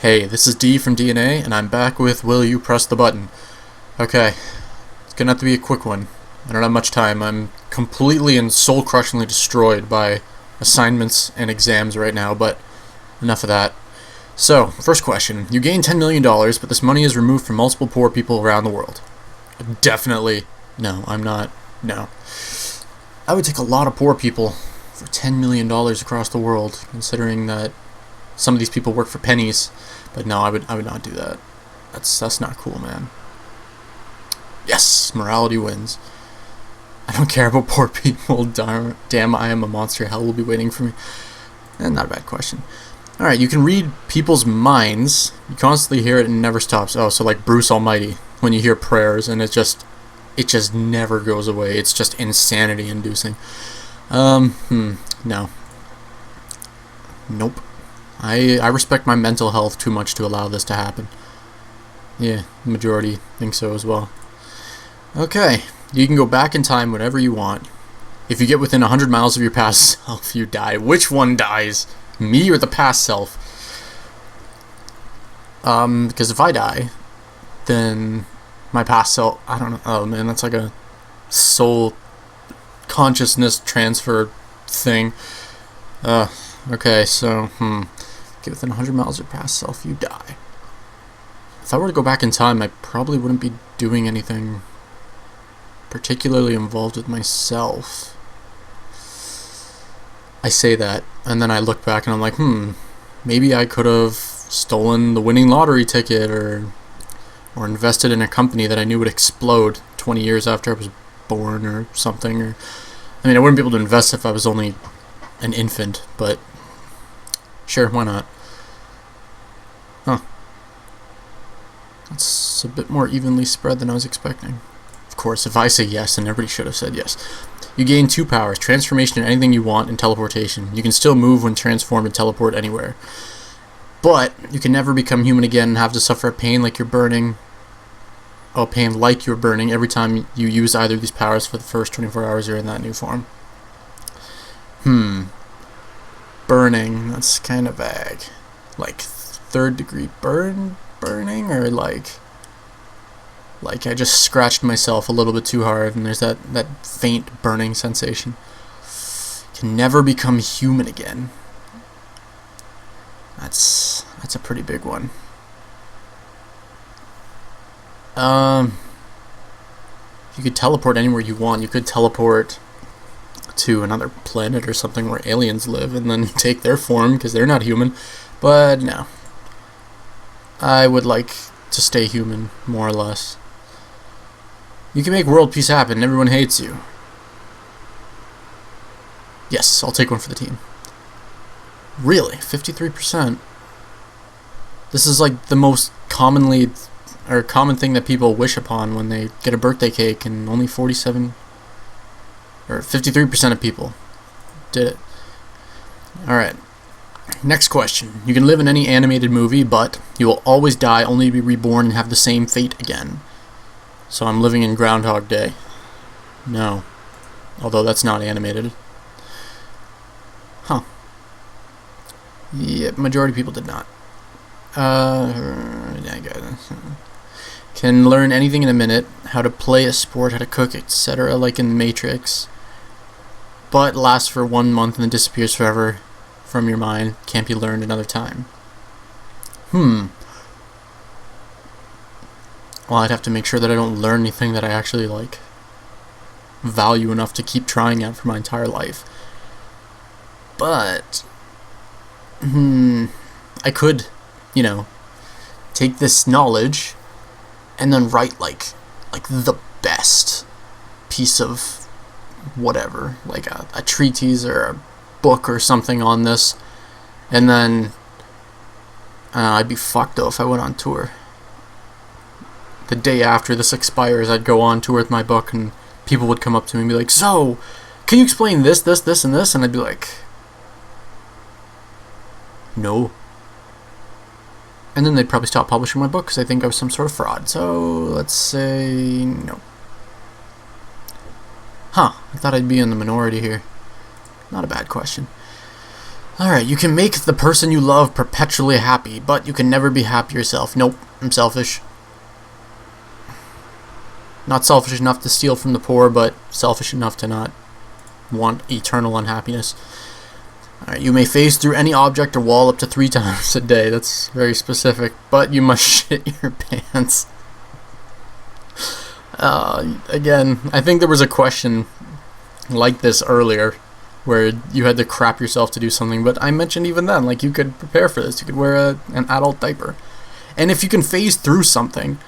Hey, this is D from dn'a, and I'm back with Will You Press the Button? Okay, it's gonna have to be a quick one. I don't have much time. I'm completely and soul-crushingly destroyed by assignments and exams right now, but enough of that. So, first question. You gain $10 million, but this money is removed from multiple poor people around the world. Definitely. No, I'm not. No. I would take a lot of poor people for $10 million across the world, considering that some of these people work for pennies. But no, I would not do that. That's not cool, man. Yes, morality wins. I don't care about poor people. Damn, I am a monster. Hell will be waiting for me. Not a bad question. Alright, you can read people's minds. You constantly hear it and it never stops. Oh, so like Bruce Almighty, when you hear prayers and it just never goes away. It's just insanity inducing. No. Nope. I respect my mental health too much to allow this to happen. Yeah, the majority think so as well. Okay, you can go back in time whenever you want. If you get within 100 miles of your past self, you die. Which one dies? Me or the past self? Because if I die, then my past self, I don't know. Oh man, that's like a soul consciousness transfer thing. Okay, so, get within 100 miles of your past self, you die. If I were to go back in time, I probably wouldn't be doing anything particularly involved with myself. I say that, and then I look back and I'm like, maybe I could have stolen the winning lottery ticket or invested in a company that I knew would explode 20 years after I was born or something. Or, I mean, I wouldn't be able to invest if I was only an infant, but sure, why not? Huh. That's a bit more evenly spread than I was expecting. Of course, if I say yes, then everybody should have said yes. You gain 2 powers, transformation in anything you want, and teleportation. You can still move when transformed and teleport anywhere. But you can never become human again and have to suffer pain like you're burning. Oh, pain like you're burning every time you use either of these powers for the first 24 hours you're in that new form. Burning, that's kind of vague. Like 3rd degree burning, or like I just scratched myself a little bit too hard and there's that faint burning sensation. Can never become human again. That's a pretty big one. You could teleport anywhere you want. You could teleport to another planet or something where aliens live and then take their form because they're not human. But no. I would like to stay human, more or less. You can make world peace happen and everyone hates you. Yes, I'll take one for the team. Really? 53%? This is like the most common thing that people wish upon when they get a birthday cake, and only 53% of people did it. Alright. Next question. You can live in any animated movie, but you will always die only to be reborn and have the same fate again. So I'm living in Groundhog Day. No. Although that's not animated. Huh. Yeah, majority of people did not. Can learn anything in a minute, how to play a sport, how to cook, etc., like in Matrix, but lasts for 1 month and then disappears forever from your mind, can't be learned another time. Well, I'd have to make sure that I don't learn anything that I actually like value enough to keep trying at for my entire life. But I could, take this knowledge and then write like the best piece of whatever, like a treatise or a book or something on this, and then I'd be fucked though if I went on tour. The day after this expires, I'd go on tour with my book and people would come up to me and be like, so, can you explain this, and this? And I'd be like, no. And then they'd probably stop publishing my book because they think I was some sort of fraud. So, let's say no. I thought I'd be in the minority here. Not a bad question. Alright, you can make the person you love perpetually happy, but you can never be happy yourself. Nope, I'm selfish. Not selfish enough to steal from the poor, but selfish enough to not want eternal unhappiness. Alright, you may phase through any object or wall up to 3 times a day. That's very specific, but you must shit your pants. Again, I think there was a question like this earlier, where you had to crap yourself to do something, but I mentioned even then, like, you could prepare for this. You could wear an adult diaper. And if you can phase through something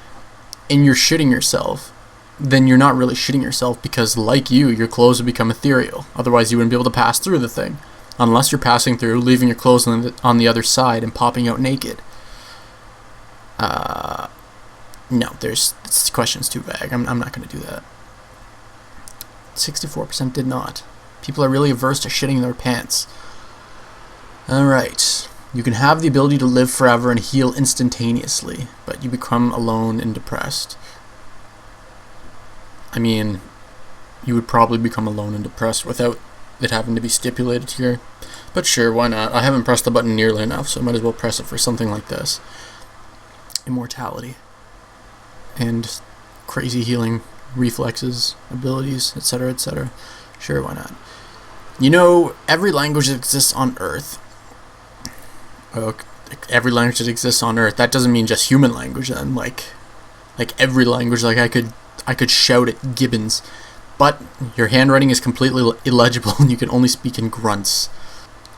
and you're shitting yourself, then you're not really shitting yourself, because like you, your clothes would become ethereal. Otherwise, you wouldn't be able to pass through the thing. Unless you're passing through, leaving your clothes on the other side and popping out naked. No, this question's too vague. I'm not going to do that. 64% did not. People are really averse to shitting their pants. Alright. You can have the ability to live forever and heal instantaneously, but you become alone and depressed. I mean, you would probably become alone and depressed without it having to be stipulated here. But sure, why not? I haven't pressed the button nearly enough, so I might as well press it for something like this. Immortality. And crazy healing reflexes, abilities, etc., etc. Sure, why not? You know, every language that exists on Earth. Every language that exists on Earth. That doesn't mean just human language then. Like every language. Like I could shout at gibbons. But your handwriting is completely illegible and you can only speak in grunts.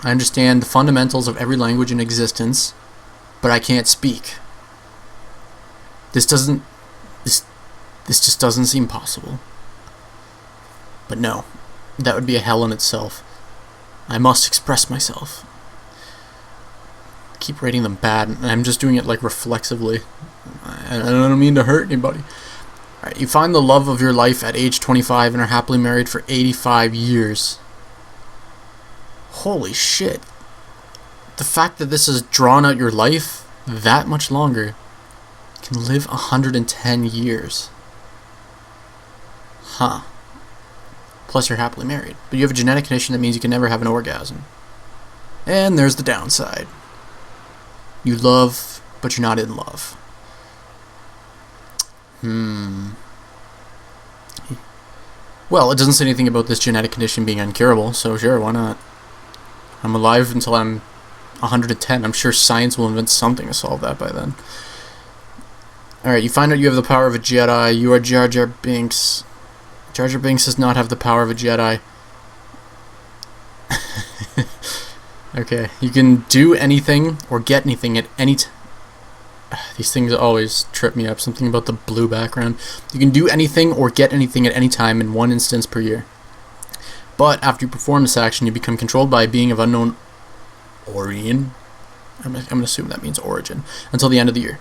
I understand the fundamentals of every language in existence, but I can't speak. This just doesn't seem possible. But no, that would be a hell in itself. I must express myself. I keep rating them bad, and I'm just doing it like reflexively. I don't mean to hurt anybody. Alright, you find the love of your life at age 25 and are happily married for 85 years. Holy shit. The fact that this has drawn out your life that much longer. You can live 110 years. Huh. Plus you're happily married. But you have a genetic condition that means you can never have an orgasm. And there's the downside. You love, but you're not in love. Well, it doesn't say anything about this genetic condition being incurable, so sure, why not? I'm alive until I'm 110. I'm sure science will invent something to solve that by then. Alright, you find out you have the power of a Jedi. You are Jar Jar Binks. Jar Jar Binks does not have the power of a Jedi. Okay, you can do anything or get anything at any time. These things always trip me up. Something about the blue background. You can do anything or get anything at any time in 1 instance per year. But after you perform this action, you become controlled by a being of unknown origin. I'm going to assume that means origin. Until the end of the year.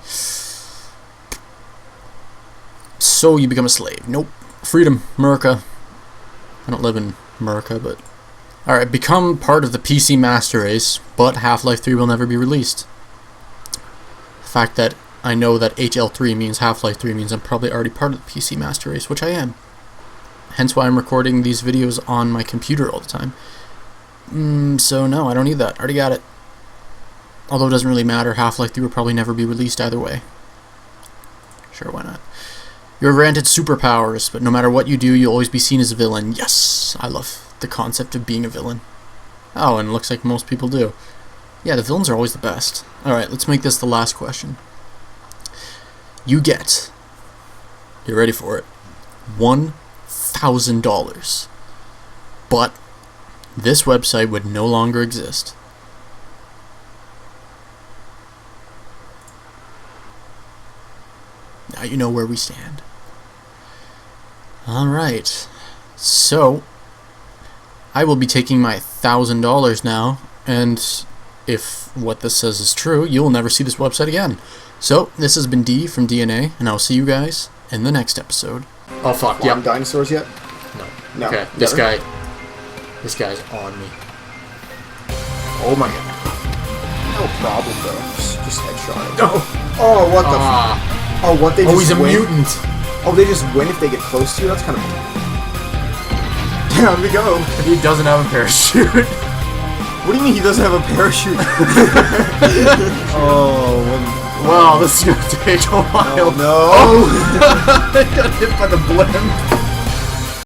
So you become a slave. Nope. Freedom. America. I don't live in America, but... Alright, become part of the PC Master Race, but Half-Life 3 will never be released. The fact that I know that HL3 means Half-Life 3 means I'm probably already part of the PC Master Race, which I am. Hence why I'm recording these videos on my computer all the time. So no, I don't need that. I already got it. Although it doesn't really matter, Half-Life 3 will probably never be released either way. Sure, why not? You're granted superpowers, but no matter what you do, you'll always be seen as a villain. Yes! I love the concept of being a villain. Oh, and it looks like most people do. Yeah, the villains are always the best. Alright, let's make this the last question. You get, you're ready for it, $1,000. But this website would no longer exist. Now you know where we stand. Alright, so I will be taking my $1,000 now, and if what this says is true, you will never see this website again. So, this has been D from dn'a, and I'll see you guys in the next episode. Oh fuck, Yep. Dinosaurs yet? No. Okay, this guy's on me. Oh my god. No problem though. Just headshot him. Oh, what the Oh, what they just he's a win? mutant. Oh, they just win if they get close to you? That's kind of... Down we go. He doesn't have a parachute. What do you mean he doesn't have a parachute? Oh, wow, this is gonna take a while. no. Oh. I got hit by the blimp.